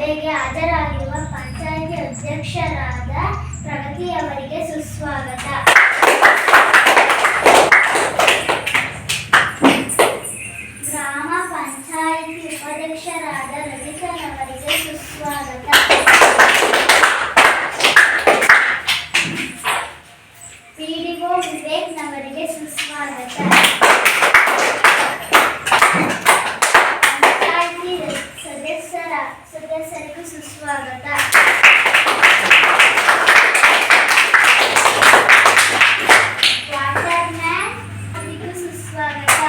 ಸಭೆಗೆ ಹಾಜರಾಗಿರುವ ಪಂಚಾಯಿತಿ ಅಧ್ಯಕ್ಷರಾದ ಪ್ರಗತಿಯವರಿಗೆ ಸುಸ್ವಾಗತ. ಗ್ರಾಮ ಪಂಚಾಯಿತಿ ಉಪಾಧ್ಯಕ್ಷರಾದ ರವಿಕರವರಿಗೆ ಸುಸ್ವಾಗತ. ಪಿಡಿಒ ವಿವೇಕ್ನವರಿಗೆ ಸುಸ್ವಾಗತ. ಪಂಚಾಯಿತಿ ಸದಸ್ಯರಿಗೂ ಸುಸ್ವಾಗತ. ವಾಟರ್ ಮ್ಯಾನ್ ಅವರಿಗೂ ಸುಸ್ವಾಗತ.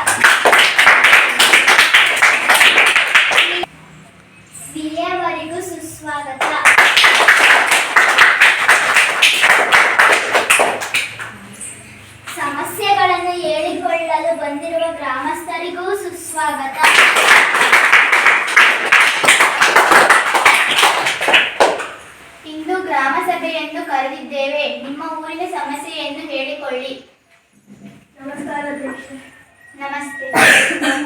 ಬಿಎವರಿಗೂ ಸುಸ್ವಾಗತ. ಸಮಸ್ಯೆಗಳನ್ನು ಹೇಳಿಕೊಳ್ಳಲು ಬಂದಿರುವ ಗ್ರಾಮಸ್ಥರಿಗೂ ಸುಸ್ವಾಗತ. ಇಂದು ಗ್ರಾಮ ಸಭೆಯನ್ನು ಕರೆದಿದ್ದೇವೆ. ನಿಮ್ಮ ಊರಿನ ಸಮಸ್ಯೆಯನ್ನು ಹೇಳಿಕೊಳ್ಳಿ. ನಮಸ್ಕಾರ ಅಧ್ಯಕ್ಷ. ನಮಸ್ತೆ.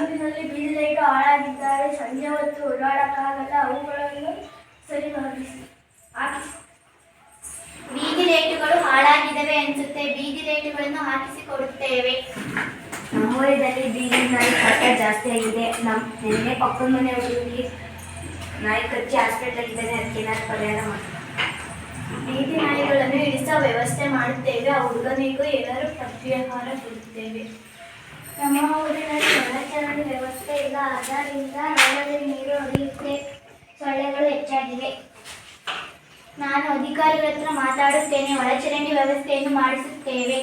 ಊರಿನಲ್ಲಿ ಬೀದಿ ಲೈಟ್ ಹಾಳಾಗಿದ್ದಾರೆ. ಸಂಜೆ ಹೊತ್ತು ಓಡಾಡಕ್ಕಾಗಲ್ಲ. ಅವುಗಳನ್ನು ಸರಿಮಾಡಿಸಿ ಹಾಕಿಸಿ. ಬೀದಿ ಲೈಟುಗಳು ಹಾಳಾಗಿದ್ದಾವೆ ಅನಿಸುತ್ತೆ. ಬೀದಿ ಲೈಟುಗಳನ್ನು ಹಾಕಿಸಿಕೊಡುತ್ತೇವೆ. ನಮ್ಮೂರಿನಲ್ಲಿ ಬೀದಿ ನಾಯಿ ಕಾಟ ಜಾಸ್ತಿ ಆಗಿದೆ. ನಿನ್ನೆ ಪಕ್ಕದ ಮನೆ ಹುಡುಗಿಗೆ ನಾಯಿ ಕಚ್ಚಿ ಹಾಸ್ಪಿಟಲ್ ಇದ್ದಾನೆ. ಅದಕ್ಕೆ ಏನಾದ್ರು ಪರಿಹಾರ ಮಾಡಿ. ಬೀದಿ ನಾಯಿಗಳನ್ನು ಇಳಿಸೋ ವ್ಯವಸ್ಥೆ ಮಾಡುತ್ತೇವೆ. ಆ ಹುಡುಗನಿಗೂ ಏನಾದರೂ ಪರಿಹಾರ ಕೊಡುತ್ತೇವೆ. ನಮ್ಮ ಊರಿನಲ್ಲಿ ಒಳಚರಂಡಿ ವ್ಯವಸ್ಥೆ ಇಲ್ಲ. ಅದರಿಂದ ನಳದಲ್ಲಿ ನೀರು ಹರಿಯುತ್ತೆ. ಸೊಳ್ಳೆಗಳು ಹೆಚ್ಚಾಗಿವೆ. ನಾನು ಅಧಿಕಾರಿಗಳ ಹತ್ರ ಮಾತಾಡುತ್ತೇನೆ. ಒಳಚರಂಡಿ ವ್ಯವಸ್ಥೆಯನ್ನು ಮಾಡಿಸುತ್ತೇವೆ.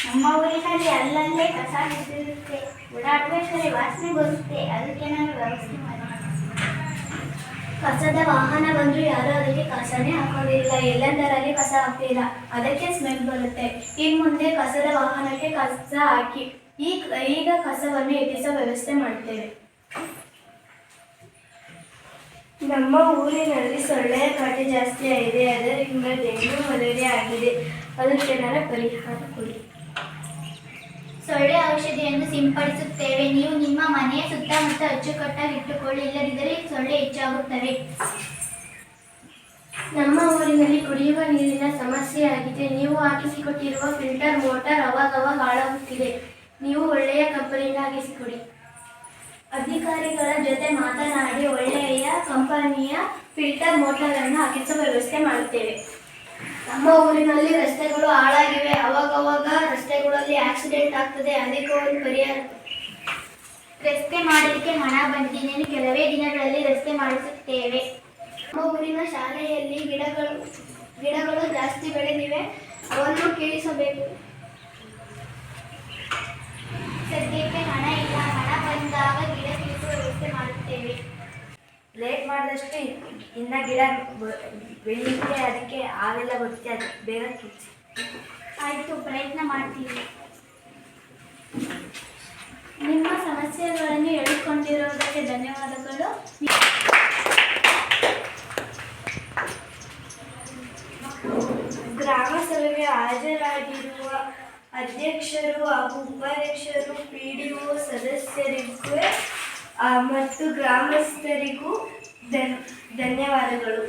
ನಮ್ಮ ಊರಿನಲ್ಲಿ ಅಲ್ಲಲ್ಲೇ ಕಸ ಬಿದ್ದಿರುತ್ತೆ. ಓಡಾಡಬೇಕಾದ್ರೆ ವಾಸನೆ ಬರುತ್ತೆ. ಅದಕ್ಕೆ ನಾನು ವ್ಯವಸ್ಥೆ ಮಾಡಿ. ಕಸದ ವಾಹನ ಬಂದರೂ ಯಾರೂ ಅದಕ್ಕೆ ಕಸನೇ ಹಾಕೋದಿಲ್ಲ. ಎಲ್ಲೆಂದರಲ್ಲಿ ಕಸ ಹಾಕ್ತಿಲ್ಲ. ಅದಕ್ಕೆ ಸ್ಮೆಲ್ ಬರುತ್ತೆ. ಇನ್ನು ಮುಂದೆ ಕಸದ ವಾಹನಕ್ಕೆ ಕಸ ಹಾಕಿ ಈಗ ಕಸವನ್ನು ಎತ್ತಿಸೋ ವ್ಯವಸ್ಥೆ ಮಾಡ್ತೇವೆ. ನಮ್ಮ ಊರಿನಲ್ಲಿ ಸೊಳ್ಳೆಯ ಕಾಟ ಜಾಸ್ತಿ ಆಗಿದೆ. ಅದರಿಂದ ಡೆಂಗ್ಯೂ ಮಲೇರಿಯಾ ಆಗಿದೆ. ಅದಕ್ಕೆ ಏನಾರ ಪರಿಹಾರ ಕೊಡಿ. ಸೊಳ್ಳೆ ಔಷಧಿಯನ್ನು ಸಿಂಪಡಿಸುತ್ತೇವೆ. ನೀವು ನಿಮ್ಮ ಮನೆಯ ಸುತ್ತಮುತ್ತ ಅಚ್ಚುಕಟ್ಟಾಗಿ ಇಟ್ಟುಕೊಳ್ಳಿ. ಇಲ್ಲದಿದ್ದರೆ ಸೊಳ್ಳೆ ಹೆಚ್ಚಾಗುತ್ತವೆ. ನಮ್ಮ ಊರಿನಲ್ಲಿ ಕುಡಿಯುವ ನೀರಿನ ಸಮಸ್ಯೆ ಆಗಿದೆ. ನೀವು ಹಾಕಿಸಿಕೊಟ್ಟಿರುವ ಫಿಲ್ಟರ್ ಮೋಟಾರ್ ಅವಾಗವಾಗ ಹಾಳಾಗುತ್ತಿದೆ. ನೀವು ಒಳ್ಳೆಯ ಕಂಪನಿಯಿಂದ ಹಾಕಿಸಿಕೊಡಿ. ಅಧಿಕಾರಿಗಳ ಜೊತೆ ಮಾತನಾಡಿ ಒಳ್ಳೆಯ ಕಂಪನಿಯ ಫಿಲ್ಟರ್ ಮೋಟಾರನ್ನು ಹಾಕಿಸುವ ವ್ಯವಸ್ಥೆ ಮಾಡುತ್ತೇವೆ. ನಮ್ಮ ಊರಿನಲ್ಲಿ ರಸ್ತೆಗಳು ಹಾಳಾಗಿವೆ. ಅವಾಗವಾಗ ರಸ್ತೆಗಳಲ್ಲಿ ಆಕ್ಸಿಡೆಂಟ್ ಆಗ್ತದೆ. ಅದಕ್ಕೆ ಒಂದು ಪರಿಹಾರ. ರಸ್ತೆ ಮಾಡಲಿಕ್ಕೆ ಹಣ ಬಂದಿದೆ. ಕೆಲವೇ ದಿನಗಳಲ್ಲಿ ರಸ್ತೆ ಮಾಡಿಸುತ್ತೇವೆ. ನಮ್ಮ ಊರಿನ ಶಾಲೆಯಲ್ಲಿ ಗಿಡಗಳು ಜಾಸ್ತಿ ಬೆಳೆದಿವೆ. ಅವನ್ನು ಕೀಳಿಸಬೇಕು. ಸದ್ಯಕ್ಕೆ ಹಣ ಇಲ್ಲ. ಹಣ ಬಂದಾಗ ಗಿಡ ಕೀಳಿಸುವ ವ್ಯವಸ್ಥೆ ಮಾಡುತ್ತೇವೆ. ಲೇಟ್ ಮಾಡಿದಷ್ಟು ಇನ್ನ ಗಿಡ ಬೆಳೆಯುತ್ತೆ. ಅದಕ್ಕೆ ಹಾವೆಲ್ಲ ಬರುತ್ತೆ. ಅದು ಬೇಗ ಕೀಳಿಸಿ. ಆಯಿತು, ಪ್ರಯತ್ನ ಮಾಡ್ತೀವಿ. ನಿಮ್ಮ ಸಮಸ್ಯೆಗಳನ್ನು ಹೇಳಿಕೊಂಡಿರುವುದಕ್ಕೆ ಧನ್ಯವಾದಗಳು. ಗ್ರಾಮ ಸಭೆಗೆ ಹಾಜರಾಗಿರುವ ಅಧ್ಯಕ್ಷರು ಹಾಗೂ ಉಪಾಧ್ಯಕ್ಷರು, ಪಿಡಿಒ ಸದಸ್ಯರಿಗೂ ಮತ್ತು ಗ್ರಾಮಸ್ಥರಿಗೂ ಧನ್ಯವಾದಗಳು.